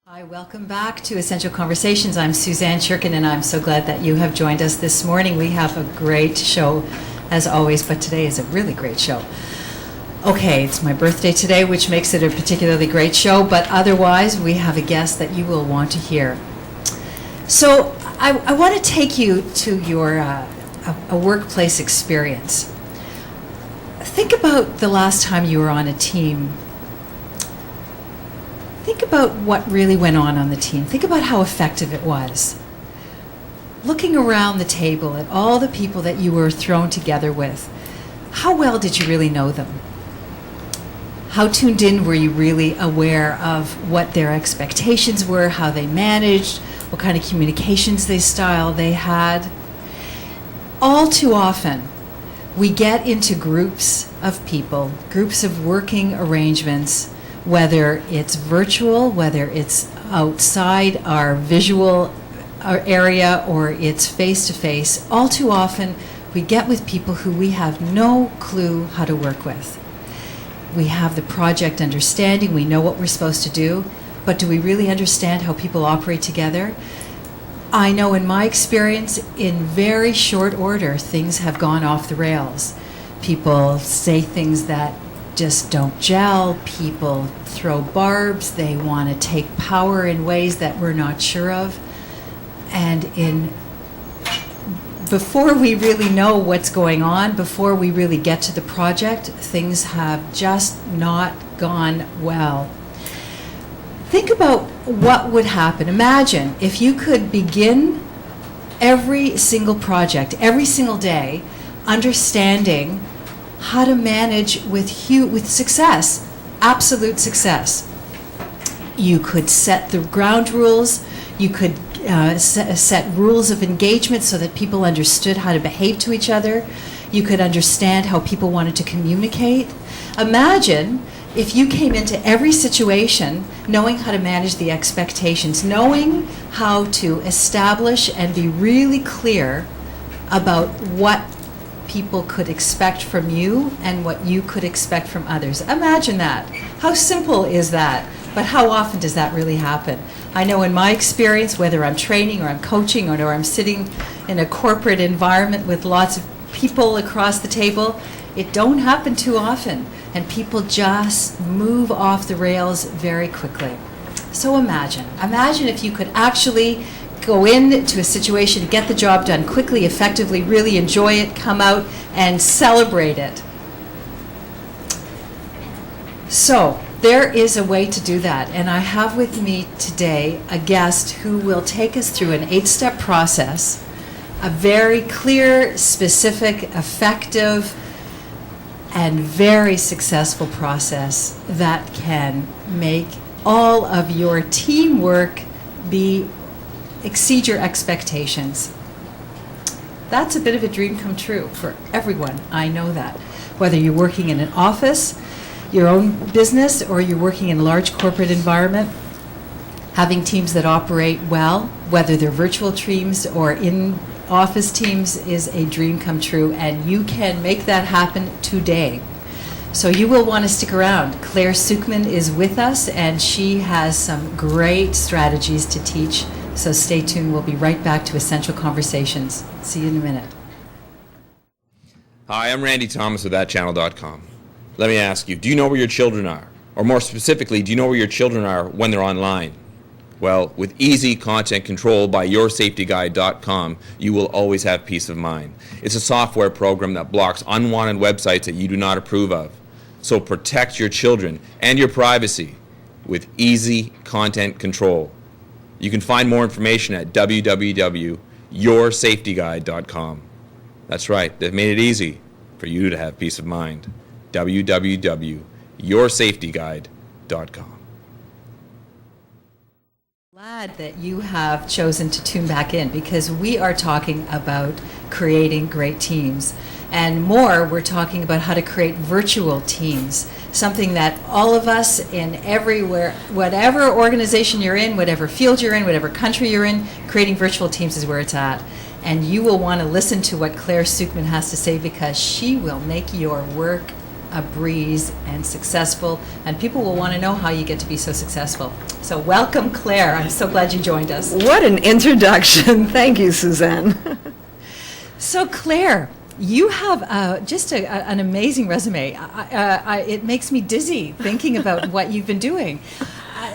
Hi, welcome back to Essential Conversations. I'm Suzanne Shirkin, and I'm so glad that you have joined us this morning. We have a great show, as always, but today is a really great show. Okay, it's my birthday today, which makes it a particularly great show, but otherwise, we have a guest that you will want to hear. So, I want to take you to your a workplace experience. Think about the last time you were on a team. Think about what really went on the team. Think about how effective it was. Looking around the table at all the people that you were thrown together with, how well did you really know them? How tuned in were you really aware of what their expectations were, how they managed, what kind of communications style they had? All too often, we get into groups of people, groups of working arrangements, whether it's virtual, whether it's outside our visual area, or it's face-to-face. All too often, we get with people who we have no clue how to work with. We have the project understanding, we know what we're supposed to do, but do we really understand how people operate together? I know in my experience, in very short order, things have gone off the rails. People say things that just don't gel. People throw barbs. They want to take power in ways that we're not sure of. And before we really know what's going on, before we really get to the project, things have just not gone well. Think about what would happen. Imagine if you could begin every single project, every single day, understanding how to manage with success, absolute success. You could set the ground rules. You could set rules of engagement so that people understood how to behave to each other. You could understand how people wanted to communicate. Imagine if you came into every situation knowing how to manage the expectations, knowing how to establish and be really clear about what people could expect from you and what you could expect from others. Imagine that. How simple is that? But how often does that really happen? I know in my experience, whether I'm training or I'm coaching or I'm sitting in a corporate environment with lots of people across the table, it don't happen too often, and people just move off the rails very quickly. So imagine if you could actually go into a situation, get the job done quickly, effectively, really enjoy it, come out and celebrate it. So there is a way to do that, and I have with me today a guest who will take us through an 8-step process, a very clear, specific, effective, and very successful process that can make all of your teamwork exceed your expectations. That's a bit of a dream come true for everyone. I know that. Whether you're working in an office, your own business, or you're working in a large corporate environment, having teams that operate well, whether they're virtual teams or in-office teams, is a dream come true, and you can make that happen today. So you will want to stick around. Claire Sookman is with us, and she has some great strategies to teach. So stay tuned. We'll be right back to Essential Conversations. See you in a minute. Hi, I'm Randy Thomas with ThatChannel.com. Let me ask you, do you know where your children are? Or more specifically, do you know where your children are when they're online? Well, with easy content control by YourSafetyGuide.com, you will always have peace of mind. It's a software program that blocks unwanted websites that you do not approve of. So protect your children and your privacy with easy content control. You can find more information at www.yoursafetyguide.com. That's right, they've made it easy for you to have peace of mind. www.yoursafetyguide.com. Glad that you have chosen to tune back in, because we are talking about creating great teams. And more, we're talking about how to create virtual teams, something that all of us in everywhere, whatever organization you're in, whatever field you're in, whatever country you're in, creating virtual teams is where it's at. And you will want to listen to what Claire Sookman has to say, because she will make your work a breeze and successful, and people will want to know how you get to be so successful. So welcome, Claire. I'm so glad you joined us. What an introduction. Thank you, Suzanne. So Claire, you have just an amazing resume. It makes me dizzy thinking about what you've been doing.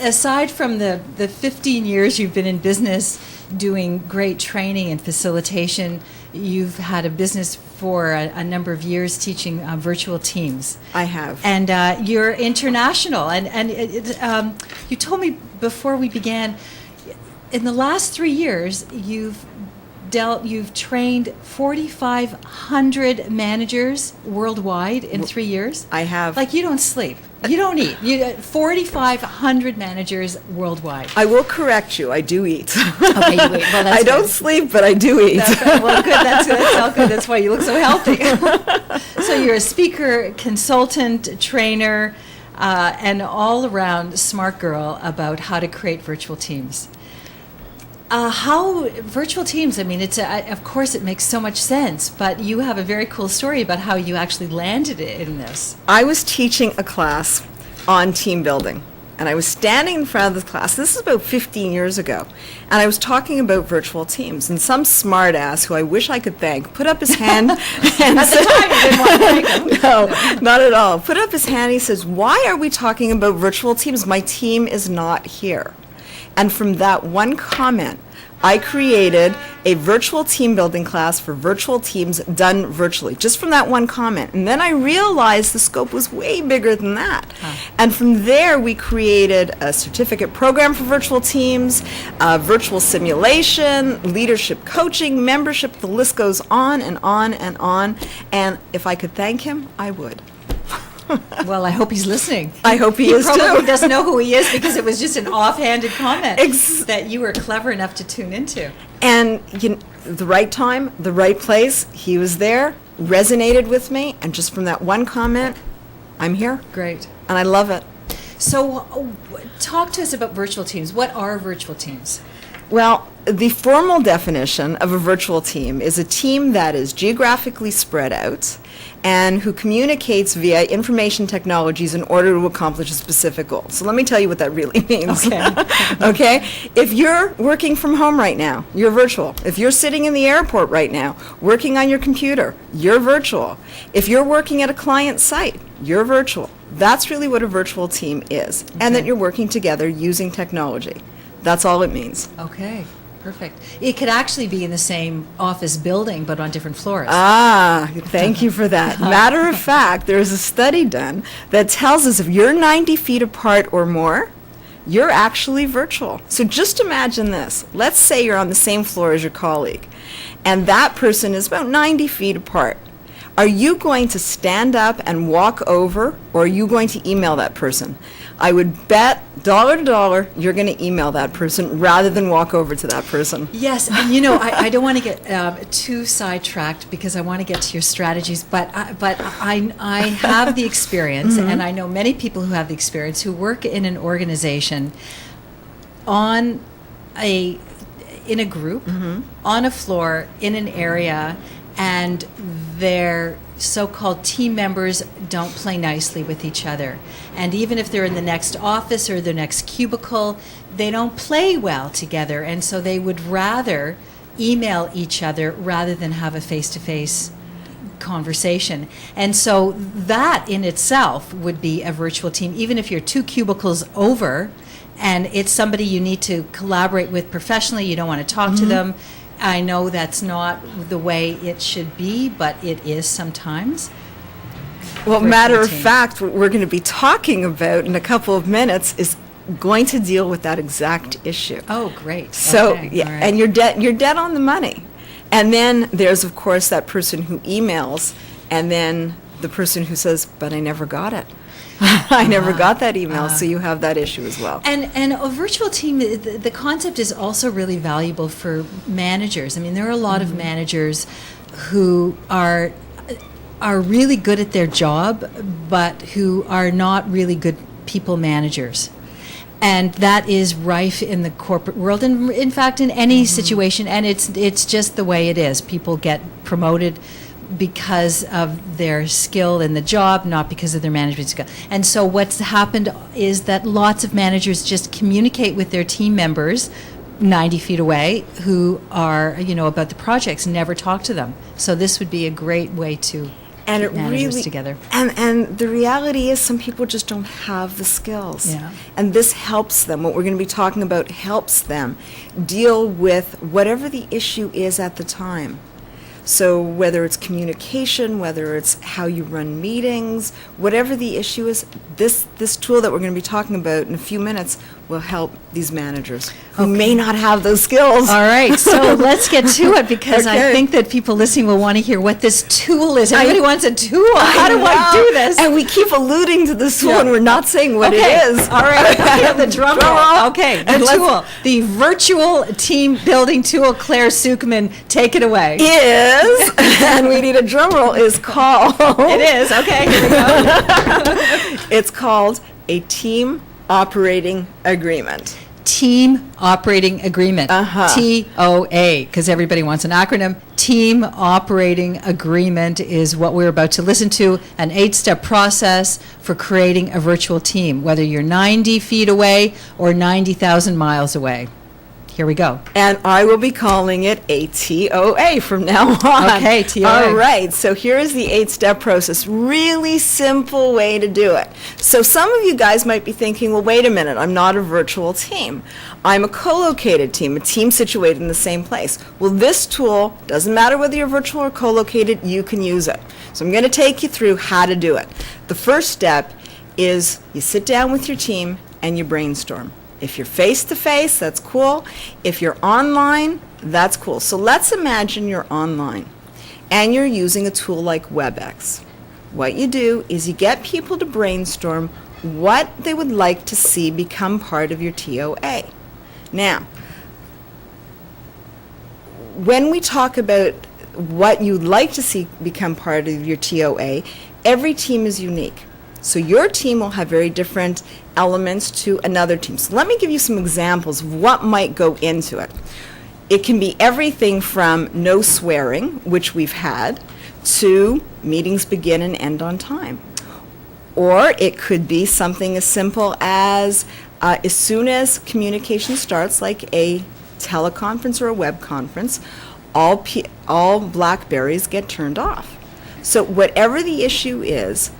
Aside from the 15 years you've been in business doing great training and facilitation, you've had a business for a number of years teaching virtual teams. I have. And you're international. And you told me before we began, in the last 3 years, you've trained 4,500 managers worldwide in 3 years. I have. Like, you don't sleep. You don't eat. 4,500 managers worldwide. I will correct you. I do eat. Okay, you eat. Well, that's I don't good. sleep, but I do eat. Well, good. That's all good. That's why you look so healthy. So you're a speaker, consultant, trainer, and all-around smart girl about how to create virtual teams. How virtual teams, I mean, of course it makes so much sense, but you have a very cool story about how you actually landed in this. I was teaching a class on team building, and I was standing in front of the class. This is about 15 years ago, and I was talking about virtual teams, and some smart ass who I wish I could thank put up his hand and At the time, you didn't want to thank him. No, not at all. Put up his hand, he says, "Why are we talking about virtual teams? My team is not here." And from that one comment, I created a virtual team building class for virtual teams done virtually, just from that one comment. And then I realized the scope was way bigger than that. And from there, we created a certificate program for virtual teams, virtual simulation, leadership coaching, membership, the list goes on and on and on. And if I could thank him, I would. Well, I hope he's listening. I hope he is, probably too. doesn't know who he is because it was just an offhanded comment Ex- that you were clever enough to tune into. And the right time, the right place, he was there, resonated with me, and just from that one comment, I'm here. Great. And I love it. So talk to us about virtual teams. What are virtual teams? Well, the formal definition of a virtual team is a team that is geographically spread out and who communicates via information technologies in order to accomplish a specific goal. So let me tell you what that really means. Okay. Okay? If you're working from home right now, you're virtual. If you're sitting in the airport right now, working on your computer, you're virtual. If you're working at a client site, you're virtual. That's really what a virtual team is, and that you're working together using technology. That's all it means. Okay, perfect. It could actually be in the same office building, but on different floors. Ah, thank you for that. Matter of fact, there's a study done that tells us if you're 90 feet apart or more, you're actually virtual. So just imagine this. Let's say you're on the same floor as your colleague, and that person is about 90 feet apart. Are you going to stand up and walk over, or are you going to email that person? I would bet dollar to dollar you're going to email that person rather than walk over to that person. Yes, and you know, I don't want to get too sidetracked because I want to get to your strategies, but I have the experience, and I know many people who have the experience who work in an organization in a group, on a floor, in an area, and their so-called team members don't play nicely with each other. And even if they're in the next office or the next cubicle, they don't play well together. And so they would rather email each other rather than have a face-to-face conversation. And so that in itself would be a virtual team, even if you're 2 cubicles over and it's somebody you need to collaborate with professionally, you don't want to talk to them. I know that's not the way it should be, but it is sometimes. Well, Virtual matter of team. fact, what we're going to be talking about in a couple of minutes is going to deal with that exact issue. Oh, great. So, Okay, yeah, all right. and you're dead on the money. And then there's, of course, that person who emails, and then the person who says, but I never got it. I never got that email, so you have that issue as well. And a virtual team, the concept is also really valuable for managers. I mean, there are a lot of managers who are really good at their job, but who are not really good people managers. And that is rife in the corporate world, and in fact, in any situation. And it's just the way it is. People get promoted because of their skill in the job, not because of their management skill. And so what's happened is that lots of managers just communicate with their team members 90 feet away who are, about the projects, and never talk to them. So this would be a great way to And keep it managers really, together. and the reality is some people just don't have the skills. Yeah. And this helps them. What we're going to be talking about helps them deal with whatever the issue is at the time. So whether it's communication, whether it's how you run meetings, whatever the issue is, this tool that we're going to be talking about in a few minutes will help these managers who may not have those skills. All right, so let's get to it, because I Okay. think that people listening will want to hear what this tool is. Everybody wants a tool. How do I know. do this? And we keep alluding to this tool, Yeah. and we're not saying what Okay. it is. All right. The drum Drum roll. roll. Okay. The And let's- tool. The virtual team building tool. Claire Sookman, take it away. Is, and we need a drum roll, is called. It is. Okay. Here we go. It's called a team operating agreement. Team Operating Agreement. Uh-huh. TOA, because everybody wants an acronym. Team Operating Agreement is what we're about to listen to, an 8-step process for creating a virtual team, whether you're 90 feet away or 90,000 miles away. Here we go. And I will be calling it a TOA from now on. Okay, TOA. All right, so here is the 8-step process. Really simple way to do it. So some of you guys might be thinking, well, wait a minute, I'm not a virtual team. I'm a co-located team, a team situated in the same place. Well, this tool, doesn't matter whether you're virtual or co-located, you can use it. So I'm going to take you through how to do it. The first step is you sit down with your team and you brainstorm. If you're face-to-face, that's cool. If you're online, that's cool. So let's imagine you're online and you're using a tool like WebEx. What you do is you get people to brainstorm what they would like to see become part of your TOA. Now, when we talk about what you'd like to see become part of your TOA, every team is unique. So your team will have very different elements to another team. So let me give you some examples of what might go into it. It can be everything from no swearing, which we've had, to meetings begin and end on time. Or it could be something as simple as soon as communication starts, like a teleconference or a web conference, all Blackberries get turned off. So whatever the issue is,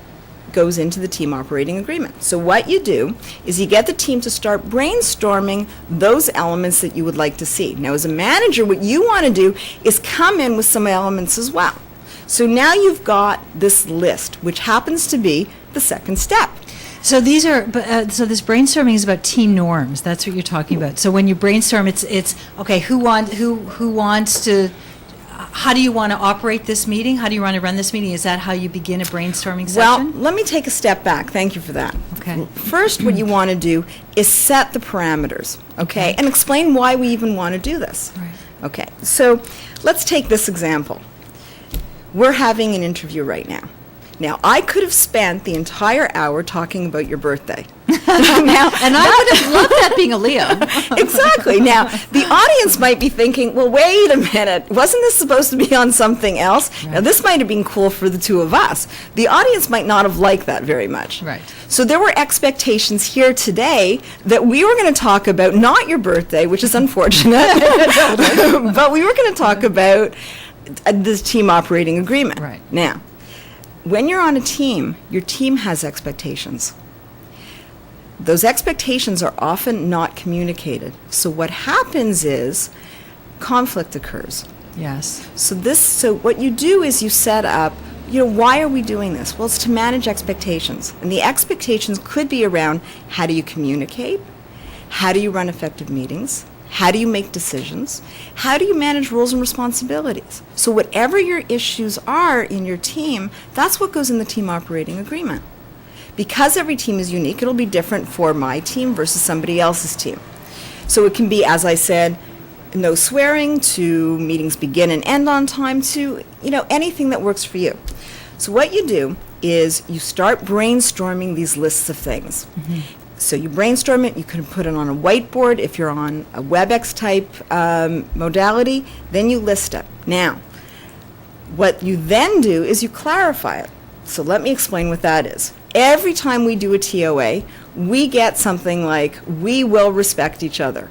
goes into the team operating agreement. So what you do is you get the team to start brainstorming those elements that you would like to see. Now, as a manager, what you want to do is come in with some elements as well. So now you've got this list, which happens to be the second step. So these are, so this brainstorming is about team norms. That's what you're talking about. So when you brainstorm, it's okay. Who wants to? How do you want to operate this meeting? How do you want to run this meeting? Is that how you begin a brainstorming Well, session? let me take a step back. Thank you for that. Okay. First, what you want to do is set the parameters, okay, and explain why we even want to do this. Right. Okay, so let's take this example. We're having an interview right now. Now, I could have spent the entire hour talking about your birthday. Now, And I would have loved that being a Leo. exactly. Now, the audience might be thinking, well, wait a minute, wasn't this supposed to be on something else? Right. Now, this might have been cool for the two of us. The audience might not have liked that very much. Right. So there were expectations here today that we were going to talk about, not your birthday, which is unfortunate, but we were going to talk about this team operating agreement. Right. Now, when you're on a team, your team has expectations. Those expectations are often not communicated. So what happens is conflict occurs. Yes. So what you do is you set up, why are we doing this? Well, it's to manage expectations. And the expectations could be around how do you communicate? How do you run effective meetings? How do you make decisions? How do you manage roles and responsibilities? So whatever your issues are in your team, that's what goes in the team operating agreement. Because every team is unique, it'll be different for my team versus somebody else's team. So it can be, as I said, no swearing, to meetings begin and end on time, to anything that works for you. So what you do is you start brainstorming these lists of things. Mm-hmm. So you brainstorm it, you can put it on a whiteboard. If you're on a WebEx type modality, then you list it. Now, What you then do is you clarify it. So let me explain what that is. Every time we do a TOA, we get something like, we will respect each other.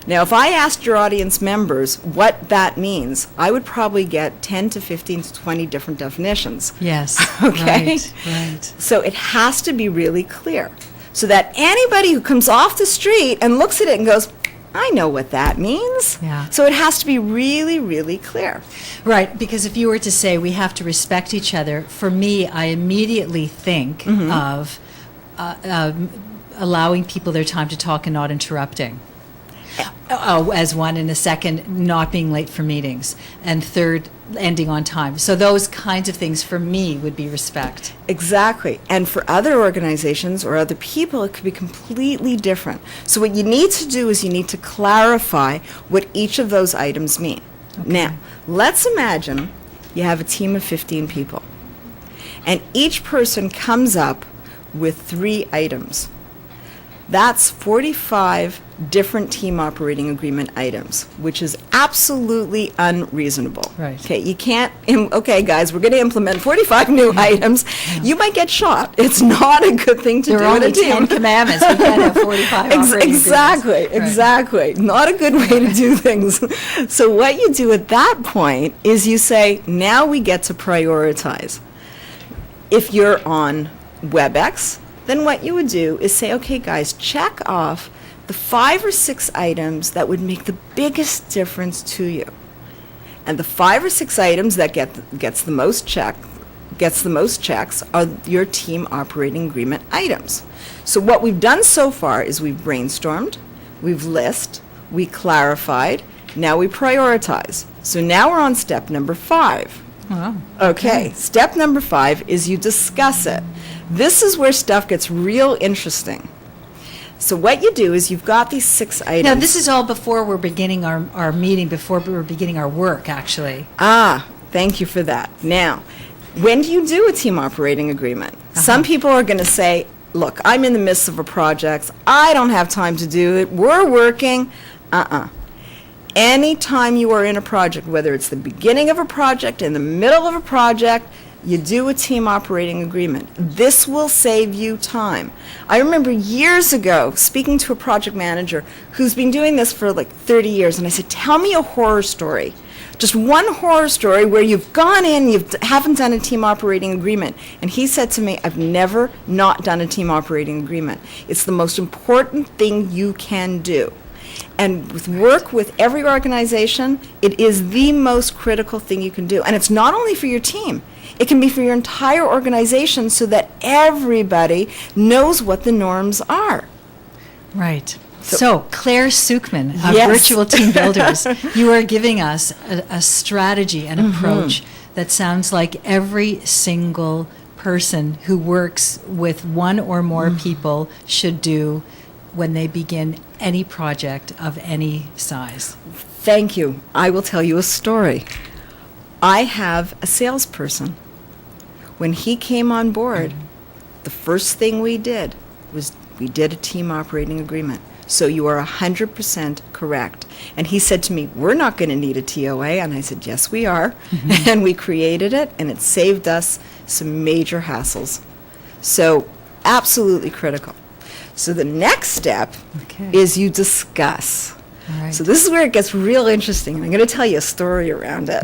Now, if I asked your audience members what that means, I would probably get 10 to 15 to 20 different definitions. Yes. Okay? Right. So it has to be really clear, so that anybody who comes off the street and looks at it and goes, I know what that means. Yeah. So it has to be really, really clear. Right, because if you were to say we have to respect each other, for me, I immediately think of allowing people their time to talk and not interrupting. As one, and a second, not being late for meetings, and third, ending on time. So those kinds of things for me would be respect. Exactly. And for other organizations or other people, it could be completely different. So what you need to do is you need to clarify what each of those items mean. Okay. Now, let's imagine you have a team of 15 people, and each person comes up with 3 items. That's 45 different team operating agreement items, which is absolutely unreasonable. Right. Okay, you can't, okay, guys, we're going to implement 45 new items. You might get shot. It's not a good thing to There do are in only a team. 10 commandments. We can't have 45 operating Exactly, agreements. Right. exactly. Not a good way to do things. So what you do at that point is you say, now we get to prioritize. If you're on WebEx, then what you would do is say, okay, guys, check off the 5 or 6 items that would make the biggest difference to you. And the 5 or 6 items that gets the most checks are your team operating agreement items. So what we've done so far is we've brainstormed, we've listed, we clarified, now we prioritize. So now we're on step number 5. Wow. Okay, step number 5 is you discuss it. This is where stuff gets real interesting. So what you do is you've got these 6 items. Now, this is all before we're beginning our meeting, before we're beginning our work, actually. Thank you for that. Now, when do you do a team operating agreement? Some people are going to say, look, I'm in the midst of a project. I don't have time to do it. We're working. Anytime you are in a project, whether it's the beginning of a project, in the middle of a project, you do a team operating agreement. This will save you time. I remember years ago speaking to a project manager who's been doing this for like 30 years, and I said, tell me a horror story. Just one horror story where you've gone in, you haven't done a team operating agreement. And he said to me, I've never not done a team operating agreement. It's the most important thing you can do. And with work with every organization, it is the most critical thing you can do. And it's not only for your team. It can be for your entire organization so that everybody knows what the norms are. Right. So Claire Sookman of Yes. Virtual Team Builders, you are giving us a strategy, an approach that sounds like every single person who works with one or more people should do when they begin any project of any size. Thank you. I will tell you a story. I have a salesperson. When he came on board, the first thing we did was we did a team operating agreement. So you are 100% correct. And he said to me, we're not going to need a TOA. And I said, yes, we are. And we created it, and it saved us some major hassles. So absolutely critical. So the next step is you discuss. All right. So this is where it gets real interesting. I'm going to tell you a story around it.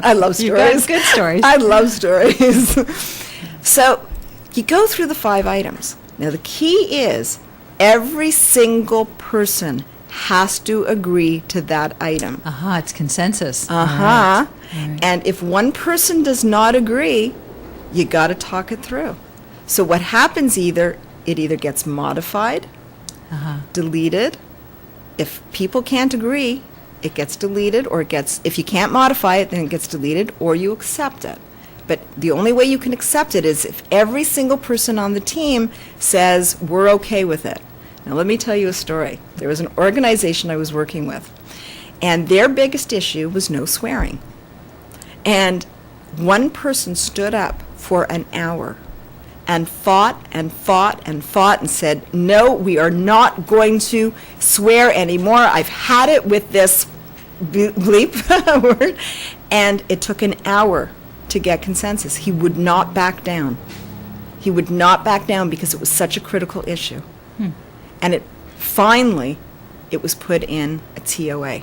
I love stories. You've got good stories. I love stories. So you go through the 5 items. Now the key is every single person has to agree to that item. It's consensus. All right. And if one person does not agree, you got to talk it through. So what happens it either gets modified, deleted. If people can't agree, it gets deleted, or if you can't modify it, then it gets deleted, or you accept it. But the only way you can accept it is if every single person on the team says, we're okay with it. Now, let me tell you a story. There was an organization I was working with, and their biggest issue was no swearing. And one person stood up for an hour and fought and fought and fought and said, no, we are not going to swear anymore. I've had it with this bleep word. And it took an hour to get consensus. He would not back down. He would not back down because it was such a critical issue. And it was put in a TOA.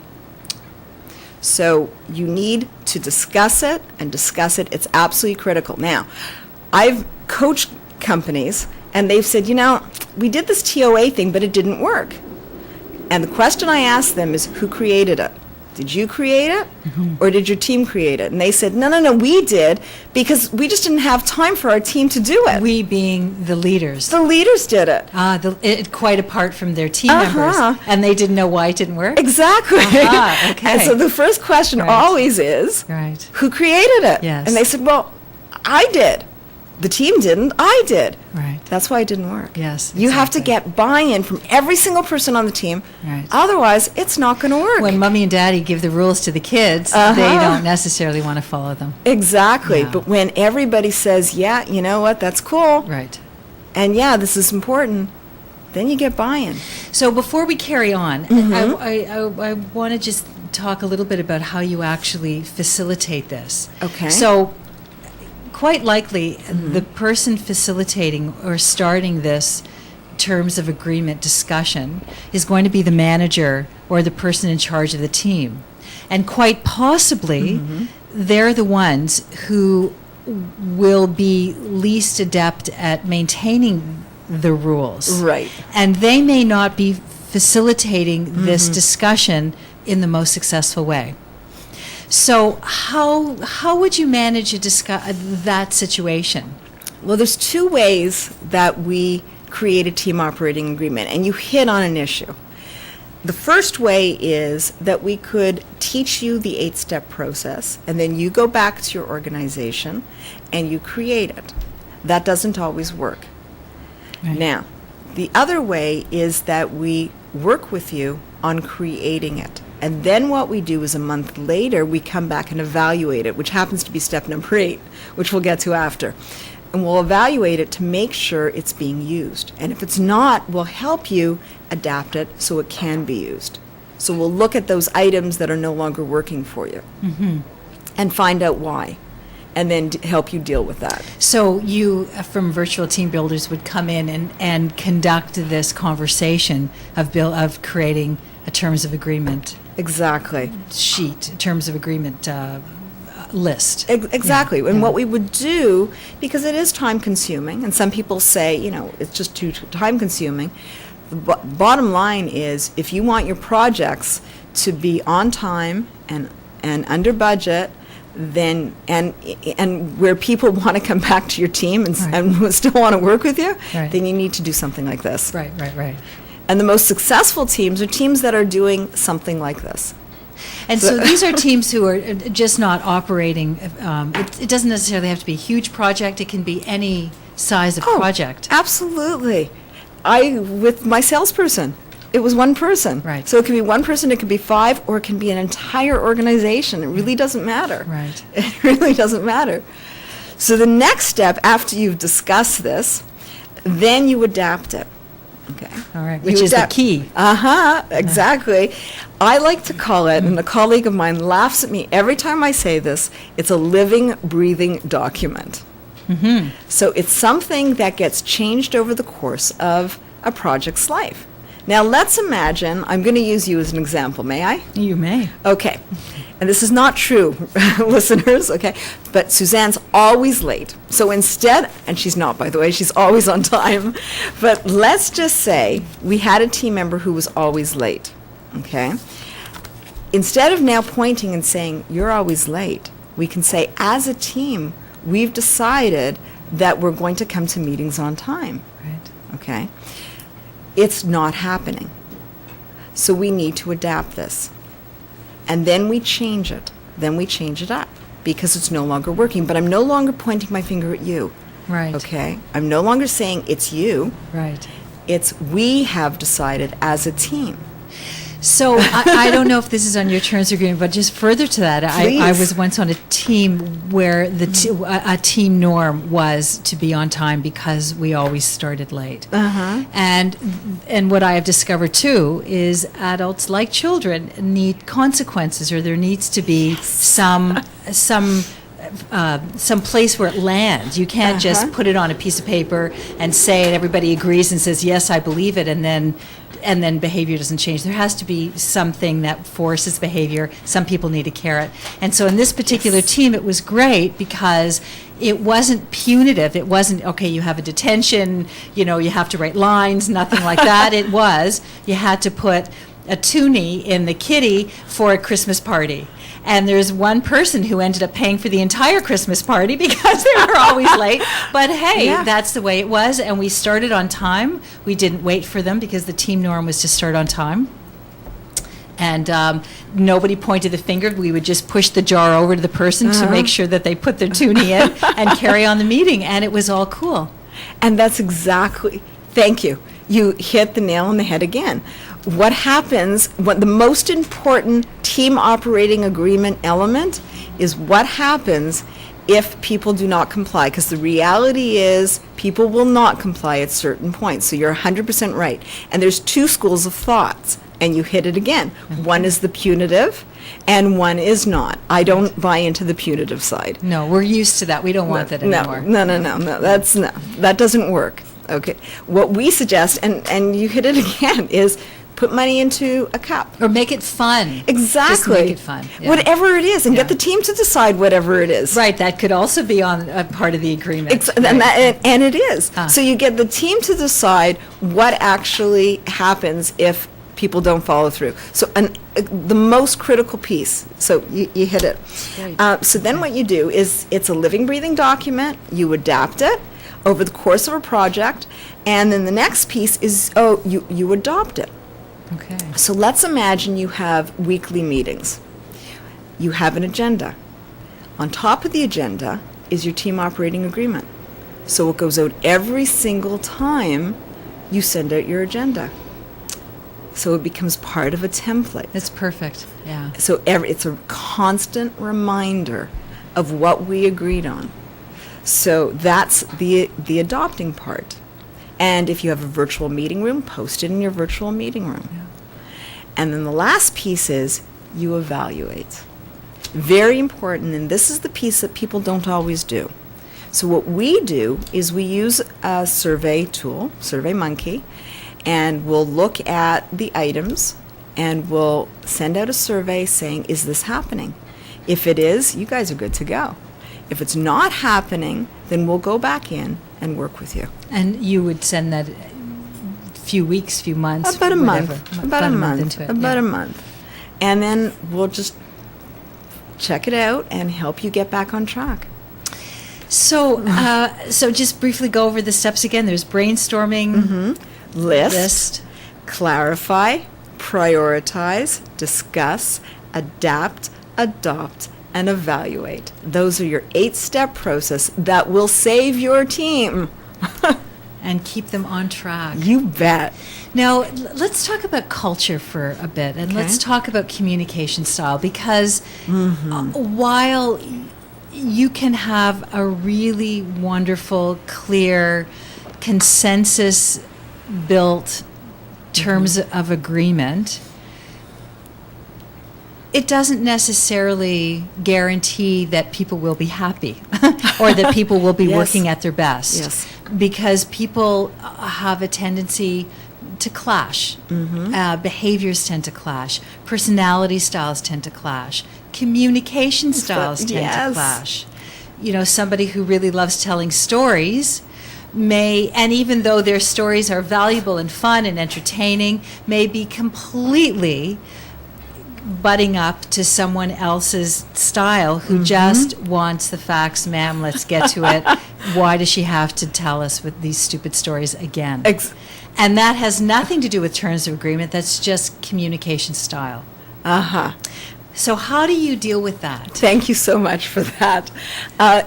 So you need to discuss it and discuss it. It's absolutely critical. Now, I've coached companies and they've said, we did this TOA thing, but it didn't work. And the question I asked them is, who created it? Did you create it or did your team create it? And they said, no, we did because we just didn't have time for our team to do it. We being the leaders. The leaders did it. Quite apart from their team members. And they didn't know why it didn't work? Exactly. Okay. And so the first question always is, who created it? Yes. And they said, well, I did. The team didn't, I did. Right. That's why it didn't work. Yes, You have to get buy-in from every single person on the team. Right. Otherwise, it's not going to work. When mommy and daddy give the rules to the kids, they don't necessarily want to follow them. Exactly. Yeah. But when everybody says, yeah, you know what, that's cool. Right. And yeah, this is important, then you get buy-in. So before we carry on, I want to just talk a little bit about how you actually facilitate this. Okay. So quite likely, the person facilitating or starting this terms of agreement discussion is going to be the manager or the person in charge of the team. And quite possibly, they're the ones who will be least adept at maintaining the rules. Right. And they may not be facilitating this discussion in the most successful way. So how would you manage that situation? Well, there's two ways that we create a team operating agreement, and you hit on an issue. The first way is that we could teach you the 8-step process, and then you go back to your organization and you create it. That doesn't always work. Right. Now, the other way is that we work with you on creating it. And then what we do is a month later, we come back and evaluate it, which happens to be step number 8, which we'll get to after. And we'll evaluate it to make sure it's being used. And if it's not, we'll help you adapt it so it can be used. So we'll look at those items that are no longer working for you and find out why, and then help you deal with that. So you, from Virtual Team Builders, would come in and conduct this conversation of creating a terms of agreement Exactly. sheet, terms of agreement list. Exactly. Yeah, And yeah. what we would do, because it is time consuming, and some people say, it's just too time consuming, the bottom line is, if you want your projects to be on time and under budget, then and where people want to come back to your team and still want to work with you, then you need to do something like this. Right. And the most successful teams are teams that are doing something like this. And so these are teams who are just not operating. It doesn't necessarily have to be a huge project. It can be any size of project. Absolutely. With my salesperson, it was one person. Right. So it can be one person, it can be 5, or it can be an entire organization. It really doesn't matter. Right. It really doesn't matter. So the next step, after you've discussed this, then you adapt it. Okay. All right, which is the key. Exactly. I like to call it, and a colleague of mine laughs at me every time I say this, it's a living, breathing document. So it's something that gets changed over the course of a project's life. Now let's imagine, I'm going to use you as an example, may I? You may. Okay. And this is not true, listeners, okay? But Suzanne's always late. So instead, and she's not, by the way, she's always on time. But let's just say we had a team member who was always late, okay? Instead of now pointing and saying, you're always late, we can say, as a team, we've decided that we're going to come to meetings on time, Right. okay? It's not happening. So we need to adapt this. And then we change it. Then we change it up because it's no longer working. But I'm no longer pointing my finger at you. Right. Okay? I'm no longer saying it's you. Right. It's we have decided as a team. So I don't know if this is on your terms of agreement, but just further to that, I Please. was once on a team where a team norm was to be on time because we always started late. And what I have discovered too is adults, like children, need consequences, or there needs to be some place where it lands. You can't just put it on a piece of paper and say it, everybody agrees and says, yes, I believe it, and then behavior doesn't change. There has to be something that forces behavior. Some people need a carrot. And so in this particular team, it was great because it wasn't punitive. It wasn't, okay, you have a detention, you have to write lines, nothing like that. It was, you had to put a toonie in the kitty for a Christmas party. And there's one person who ended up paying for the entire Christmas party because they were always late. But hey, that's the way it was. And we started on time. We didn't wait for them because the team norm was to start on time. And nobody pointed the finger. We would just push the jar over to the person to make sure that they put their toonie in and carry on the meeting. And it was all cool. And that's exactly, thank you. You hit the nail on the head again. What happens, what the most important team operating agreement element is what happens if people do not comply, because the reality is people will not comply at certain points. So you're 100% right. And there's two schools of thoughts, and you hit it again. One is the punitive, and one is not. I don't buy into the punitive side. No, we're used to that. We don't want that anymore. No, that doesn't work. Okay. What we suggest, and you hit it again, is put money into a cup. Or make it fun. Exactly. Just make it fun. Yeah. Whatever it is, and get the team to decide whatever it is. Right, that could also be on a part of the agreement. And it is. So you get the team to decide what actually happens if people don't follow through. So the most critical piece, so you hit it. So then what you do is, it's a living, breathing document. You adapt it over the course of a project, and then the next piece is, you adopt it. Okay. So let's imagine you have weekly meetings. You have an agenda. On top of the agenda is your team operating agreement. So it goes out every single time you send out your agenda. So it becomes part of a template. That's perfect. Yeah. So it's a constant reminder of what we agreed on. So that's the adopting part. And if you have a virtual meeting room, post it in your virtual meeting room. Yeah. And then the last piece is you evaluate. Very important, and this is the piece that people don't always do. So what we do is we use a survey tool, SurveyMonkey, and we'll look at the items and we'll send out a survey saying, is this happening? If it is, you guys are good to go. If it's not happening, then we'll go back in and work with you. And you would send that few weeks, few months? About a whatever. month. About a month. Into it. About yeah. a month. And then we'll just check it out and help you get back on track. So, so just briefly go over the steps again. There's brainstorming, List, clarify, prioritize, discuss, adapt, adopt, and evaluate. Those are your 8-step process that will save your team. and keep them on track. You bet. Now, let's talk about culture for a bit, and let's talk about communication style, because while you can have a really wonderful, clear, consensus-built terms of agreement, it doesn't necessarily guarantee that people will be happy or that people will be working at their best. Yes. Because people have a tendency to clash. Behaviors tend to clash. Personality styles tend to clash. Communication styles tend to clash. You know, somebody who really loves telling stories may, and even though their stories are valuable and fun and entertaining, may be completely butting up to someone else's style who just wants the facts. Ma'am, let's get to it. Why does she have to tell us with these stupid stories again? And that has nothing to do with terms of agreement. That's just communication style. So how do you deal with that? Thank you so much for that.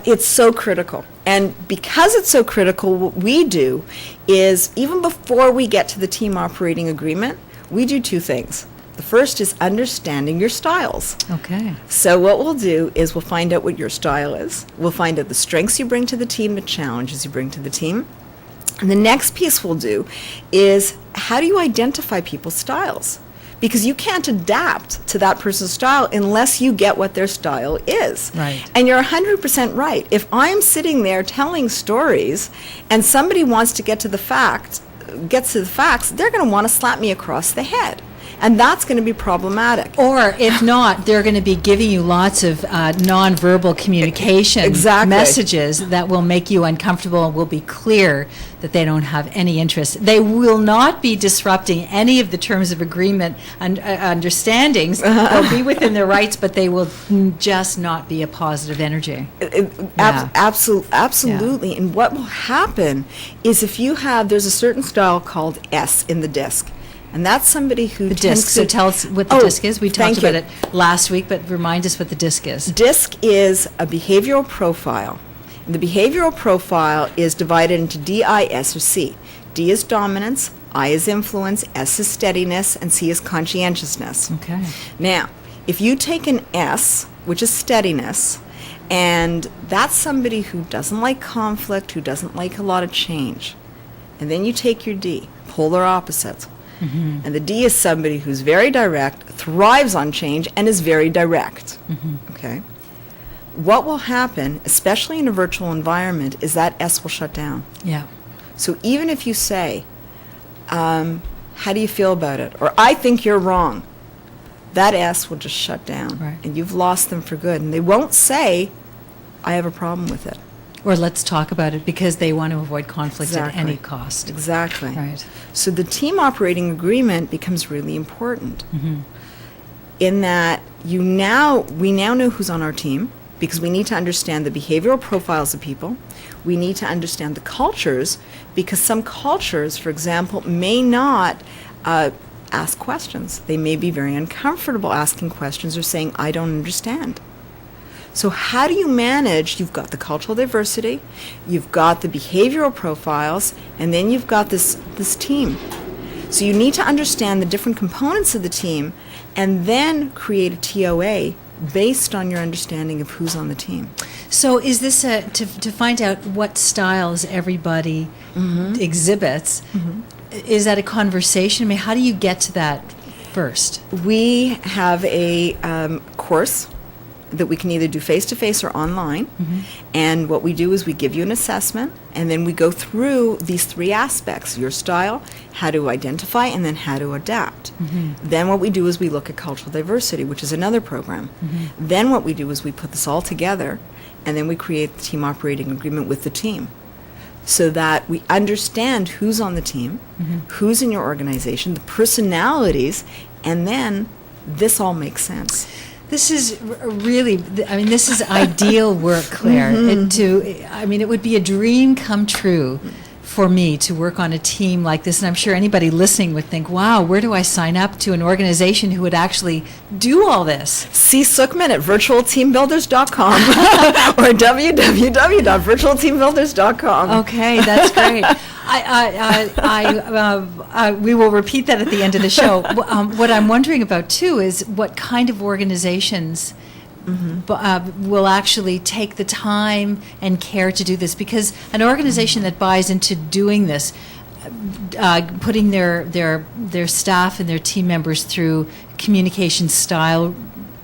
It's so critical. And because it's so critical, what we do is, even before we get to the team operating agreement, we do two things. The first is understanding your styles. Okay. So what we'll do is we'll find out what your style is. We'll find out the strengths you bring to the team, the challenges you bring to the team. And the next piece we'll do is, how do you identify people's styles? Because you can't adapt to that person's style unless you get what their style is. Right. And you're 100% right. If I'm sitting there telling stories and somebody wants to get to the facts, they're going to want to slap me across the head. And that's going to be problematic. Or if not, they're going to be giving you lots of nonverbal communication Exactly. messages that will make you uncomfortable and will be clear that they don't have any interest. They will not be disrupting any of the terms of agreement and understandings. They'll be within their rights, but they will just not be a positive energy. Yeah. Absolutely. And what will happen is, if you have, there's a certain style called S in the disc. And that's somebody who The tends disc. to... So tell us what the disc is. We talked thank you. about it last week, but remind us what the disc is. DISC is a behavioral profile. And the behavioral profile is divided into D, I, S, or C. D is dominance, I is influence, S is steadiness, and C is conscientiousness. Okay. Now, if you take an S, which is steadiness, and that's somebody who doesn't like conflict, who doesn't like a lot of change, and then you take your D, polar opposites. Mm-hmm. And the D is somebody who's very direct, thrives on change, and is very direct. Mm-hmm. Okay? What will happen, especially in a virtual environment, is that S will shut down. Yeah. So even if you say, how do you feel about it? Or, I think you're wrong. That S will just shut down. Right. And you've lost them for good. And they won't say, I have a problem with it. Or let's talk about it, because they want to avoid conflict at Exactly. any cost. Exactly. Right. So the team operating agreement becomes really important, Mm-hmm. in that we now know who's on our team, because we need to understand the behavioral profiles of people. We need to understand the cultures, because some cultures, for example, may not ask questions. They may be very uncomfortable asking questions or saying, I don't understand. So how do you manage? You've got the cultural diversity, you've got the behavioral profiles, and then you've got this team. So you need to understand the different components of the team and then create a TOA based on your understanding of who's on the team. So is this to find out what styles everybody exhibits? Mm-hmm. Is that a conversation? I mean, how do you get to that first? We have a course that we can either do face-to-face or online. Mm-hmm. And what we do is we give you an assessment, and then we go through these three aspects: your style, how to identify, and then how to adapt. Mm-hmm. Then what we do is we look at cultural diversity, which is another program. Mm-hmm. Then what we do is we put this all together, and then we create the team operating agreement with the team, so that we understand who's on the team, mm-hmm. who's in your organization, the personalities, and then this all makes sense. This is really, this is ideal work, Claire. Mm-hmm. It would be a dream come true for me to work on a team like this, and I'm sure anybody listening would think, wow, where do I sign up to an organization who would actually do all this? See Sookman at virtualteambuilders.com or www.virtualteambuilders.com. Okay, that's great. We will repeat that at the end of the show. What I'm wondering about, too, is what kind of organizations will actually take the time and care to do this, because an organization that buys into doing this, putting their staff and their team members through communication style,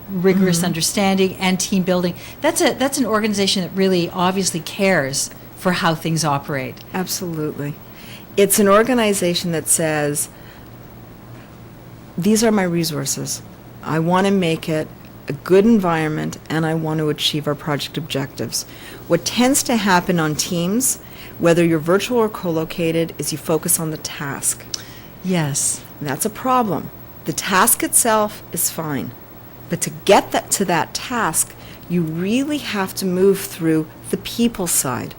rigorous understanding, and team building, that's an organization that really obviously cares for how things operate. Absolutely. It's an organization that says, these are my resources. I want to make it a good environment, and I want to achieve our project objectives. What tends to happen on teams, whether you're virtual or co-located, is you focus on the task. Yes. And that's a problem. The task itself is fine, but to get to that task, you really have to move through the people side,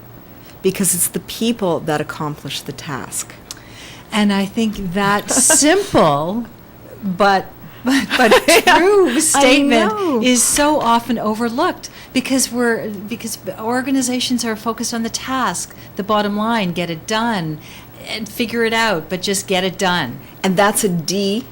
because it's the people that accomplish the task. And I think that simple but true statement is so often overlooked, Because organizations are focused on the task, the bottom line, get it done, and figure it out, but just get it done. And that's a D,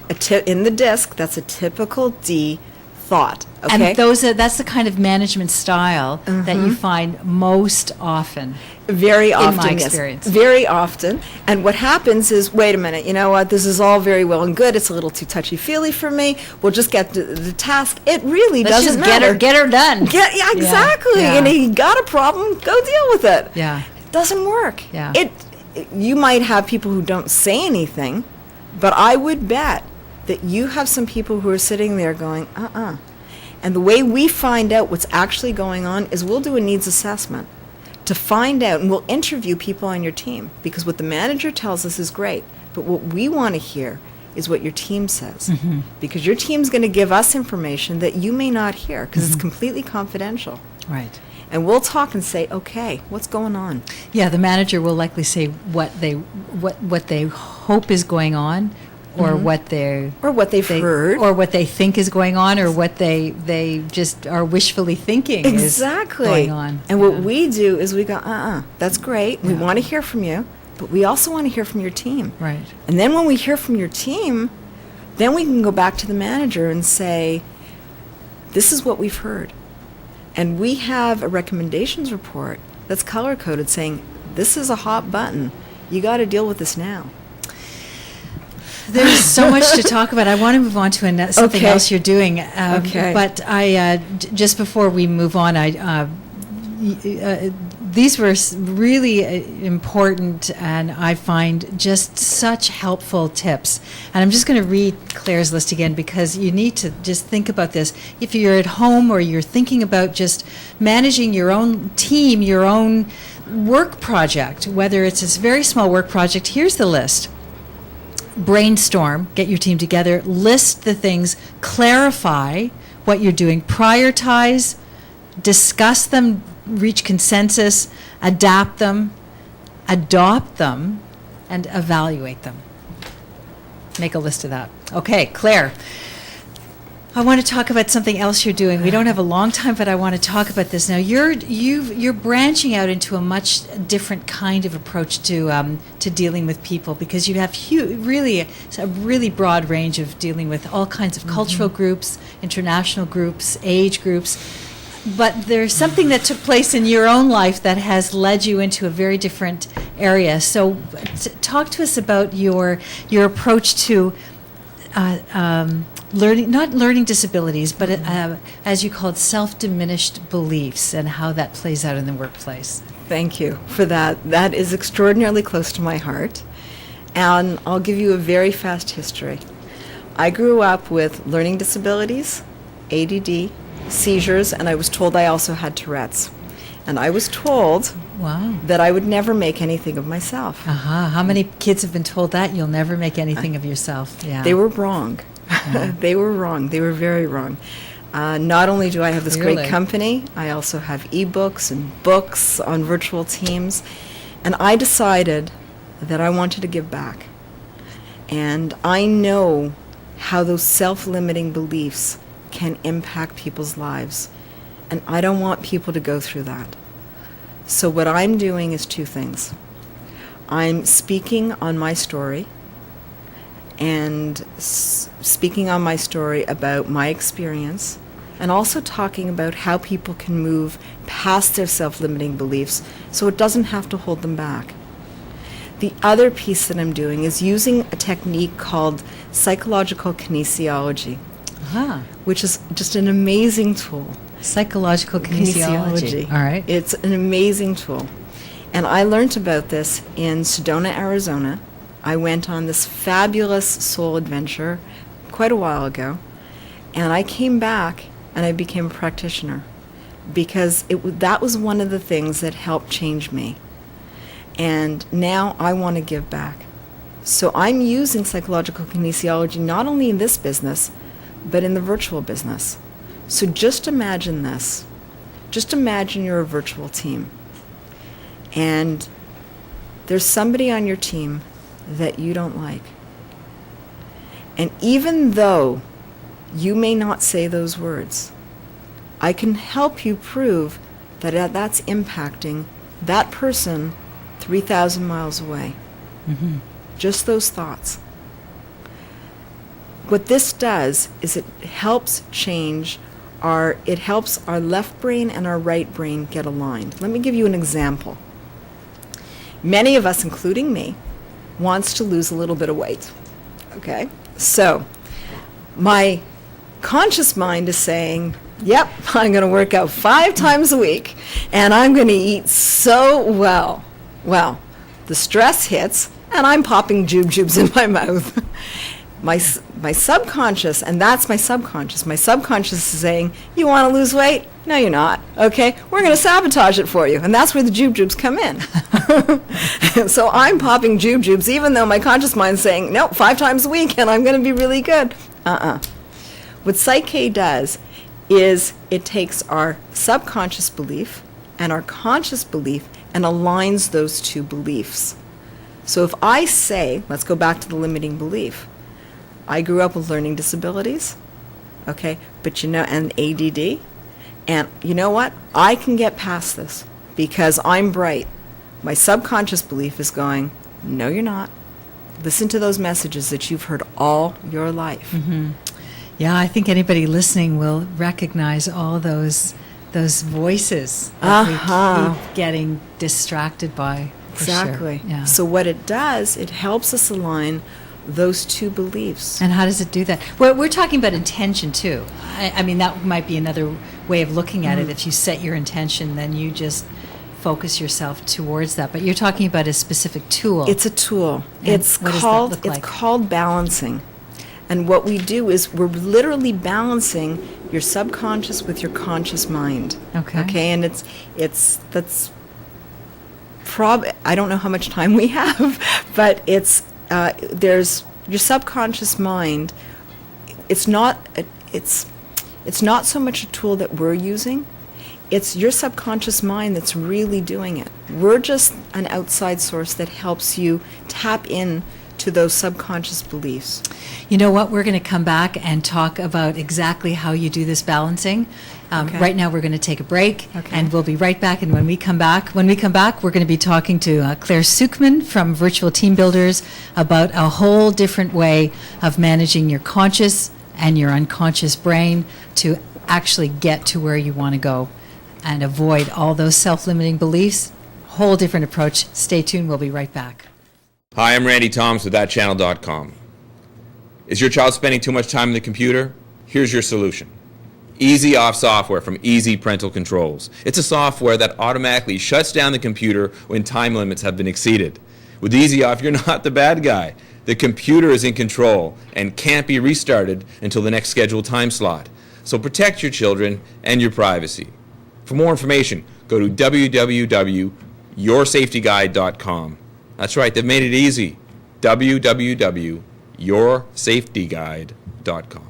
in the disc, that's a typical D thought, okay? And that's the kind of management style that you find most often. Very often, in my yes. experience. Very often. And what happens is, wait a minute, you know what, this is all very well and good, it's a little too touchy-feely for me, we'll just get to the task. It really Let's doesn't just matter. get her done. Yeah, exactly. Yeah. And you got a problem, go deal with it. Yeah. It doesn't work. Yeah. You might have people who don't say anything, but I would bet that you have some people who are sitting there going, And the way we find out what's actually going on is we'll do a needs assessment to find out, and we'll interview people on your team, because what the manager tells us is great, but what we want to hear is what your team says, because your team's going to give us information that you may not hear, because it's completely confidential. Right. And we'll talk and say, okay, what's going on? Yeah, the manager will likely say what they hope is going on, or what they've heard, or what they think is going on, or what they just are wishfully thinking exactly is going on. And what we do is we go, that's great. We want to hear from you, but we also want to hear from your team. Right. And then when we hear from your team, then we can go back to the manager and say, this is what we've heard. And we have a recommendations report that's color-coded saying, this is a hot button. You got to deal with this now. There's so much to talk about. I want to move on to something else you're doing. Okay. But just before we move on, these were really important, and I find just such helpful tips. And I'm just going to read Claire's list again, because you need to just think about this. If you're at home or you're thinking about just managing your own team, your own work project, whether it's a very small work project, here's the list. Brainstorm, get your team together, list the things, clarify what you're doing, prioritize, discuss them, reach consensus, adapt them, adopt them, and evaluate them. Make a list of that. Okay, Claire, I want to talk about something else you're doing. We don't have a long time, but I want to talk about this now. You're branching out into a much different kind of approach to dealing with people, because you have a really broad range of dealing with all kinds of cultural groups, international groups, age groups. But there's something that took place in your own life that has led you into a very different area. So talk to us about your approach to not learning disabilities, but as you call it, self-diminished beliefs, and how that plays out in the workplace. Thank you for that. That is extraordinarily close to my heart. And I'll give you a very fast history. I grew up with learning disabilities, ADD, seizures, and I was told I also had Tourette's. And I was told that I would never make anything of myself. How many kids have been told that? You'll never make anything of yourself. Yeah. They were wrong. They were wrong. They were very wrong. Not only do I have this great company, I also have ebooks and books on virtual teams. And I decided that I wanted to give back. And I know how those self-limiting beliefs can impact people's lives. And I don't want people to go through that. So what I'm doing is two things. I'm speaking on my story, and speaking on my story about my experience, and also talking about how people can move past their self-limiting beliefs so it doesn't have to hold them back. The other piece that I'm doing is using a technique called psychological kinesiology, which is just an amazing tool. Psychological kinesiology. All right. It's an amazing tool. And I learned about this in Sedona, Arizona. I went on this fabulous soul adventure quite a while ago. And I came back and I became a practitioner, because that was one of the things that helped change me. And now I want to give back. So I'm using psychological kinesiology not only in this business, but in the virtual business. So just imagine this. Just imagine you're a virtual team, and there's somebody on your team that you don't like. And even though you may not say those words, I can help you prove that that's impacting that person 3,000 miles away. Just those thoughts. What this does is it helps our left brain and our right brain get aligned. Let me give you an example. Many of us, including me, wants to lose a little bit of weight. Okay? So, my conscious mind is saying, yep, I'm going to work out 5 times a week, and I'm going to eat so well. Well, the stress hits, and I'm popping jubes in my mouth. My subconscious, and that's my subconscious is saying, you want to lose weight? No, you're not. Okay, we're going to sabotage it for you. And that's where the jubes come in. So I'm popping jubes, even though my conscious mind's saying, nope, 5 times a week, and I'm going to be really good. What Psych-K does is it takes our subconscious belief and our conscious belief and aligns those two beliefs. So if I say, let's go back to the limiting belief, I grew up with learning disabilities, okay, and ADD, and you know what? I can get past this because I'm bright. My subconscious belief is going, no, you're not. Listen to those messages that you've heard all your life. Yeah, I think anybody listening will recognize all those voices that we keep getting distracted by. For Exactly. Sure. Yeah. So what it does, it helps us align those two beliefs. And how does it do that? Well, we're talking about intention too. I mean, that might be another way of looking at it. If you set your intention, then you just focus yourself towards that. But you're talking about a specific tool. It's a tool. And It's what does that look it's like? called balancing. And what we do is we're literally balancing your subconscious with your conscious mind. Okay. And I don't know how much time we have, but there's your subconscious mind. It's not so much a tool that we're using. It's your subconscious mind that's really doing it. We're just an outside source that helps you tap in to those subconscious beliefs. You know what? We're going to come back and talk about exactly how you do this balancing. Okay. Right now, we're going to take a break, Okay. and we'll be right back. And when we come back, we're going to be talking to Claire Sookman from Virtual Team Builders about a whole different way of managing your conscious and your unconscious brain to actually get to where you want to go and avoid all those self-limiting beliefs. Whole different approach. Stay tuned. We'll be right back. Hi, I'm Randy Thomas with ThatChannel.com. Is your child spending too much time on the computer? Here's your solution. Easy Off software from Easy Parental Controls. It's a software that automatically shuts down the computer when time limits have been exceeded. With Easy Off, you're not the bad guy. The computer is in control and can't be restarted until the next scheduled time slot. So protect your children and your privacy. For more information, go to www.yoursafetyguide.com. That's right, they've made it easy. www.yoursafetyguide.com.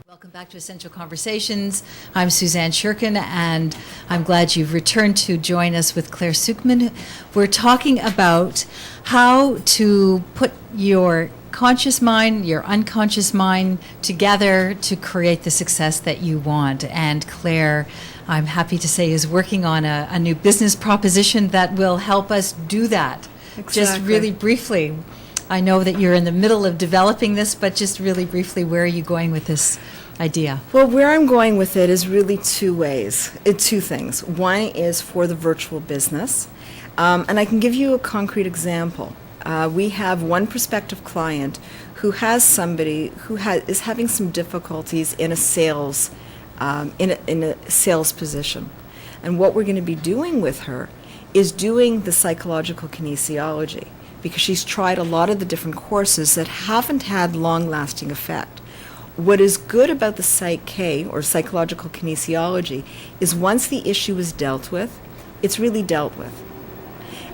Welcome back to Essential Conversations. I'm Suzanne Shurkin, and I'm glad you've returned to join us with Claire Sookman. We're talking about how to put your conscious mind, your unconscious mind together to create the success that you want. And Claire, I'm happy to say, is working on a new business proposition that will help us do that. Just Exactly. really briefly, I know that you're in the middle of developing this, but just really briefly, where are you going with this idea? Well, where I'm going with it is really two things. One is for the virtual business, and I can give you a concrete example. We have one prospective client who has somebody who is having some difficulties in a sales in a sales position, and what we're going to be doing with her is doing the psychological kinesiology, because she's tried a lot of the different courses that haven't had long-lasting effect. What is good about the Psych-K, or psychological kinesiology, is once the issue is dealt with, it's really dealt with.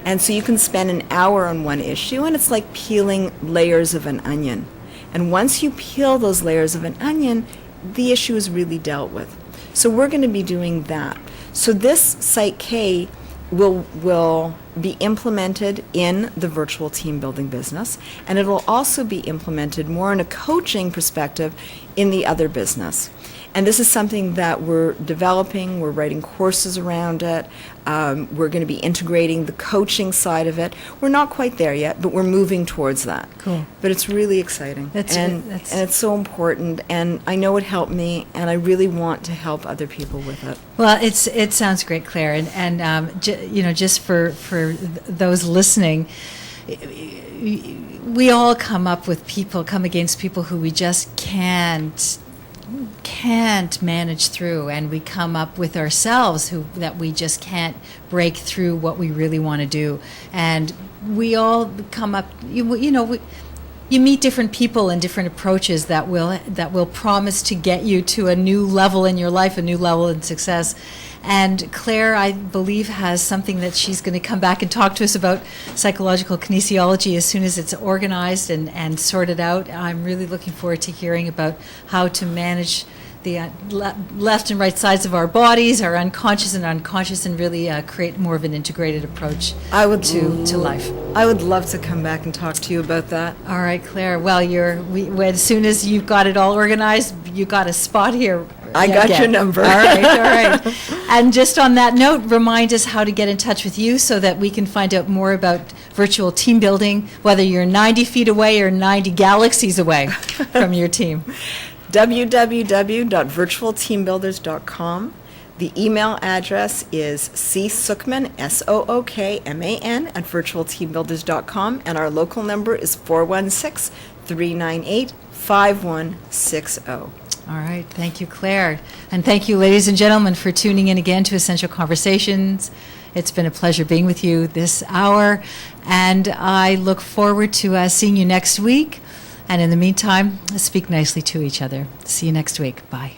And so you can spend an hour on one issue, and it's like peeling layers of an onion. And once you peel those layers of an onion, the issue is really dealt with. So we're going to be doing that. So this Psych-K will be implemented in the virtual team building business, and it will also be implemented more in a coaching perspective in the other business. And this is something that we're developing. We're writing courses around it. We're going to be integrating the coaching side of it. We're not quite there yet, but we're moving towards that. Cool. But it's really exciting. And it's so important. And I know it helped me, and I really want to help other people with it. Well, it sounds great, Claire, and just for those listening, we all come against people who we just can't manage through, and we come up with ourselves that we just can't break through what we really want to do, and we all come up. You meet different people and different approaches that will promise to get you to a new level in your life, a new level in success. And Claire, I believe, has something that she's going to come back and talk to us about psychological kinesiology as soon as it's organized and sorted out. I'm really looking forward to hearing about how to manage the left and right sides of our bodies, our unconscious, and really create more of an integrated approach to life. I would love to come back and talk to you about that. All right, Claire. Well, as soon as you've got it all organized, you got a spot here. I got your number. All right. And just on that note, remind us how to get in touch with you so that we can find out more about virtual team building, whether you're 90 feet away or 90 galaxies away from your team. www.virtualteambuilders.com. The email address is csookman, SOOKMAN, at virtualteambuilders.com, and our local number is 416-398-5160. All right. Thank you, Claire. And thank you, ladies and gentlemen, for tuning in again to Essential Conversations. It's been a pleasure being with you this hour, and I look forward to seeing you next week. And in the meantime, speak nicely to each other. See you next week. Bye.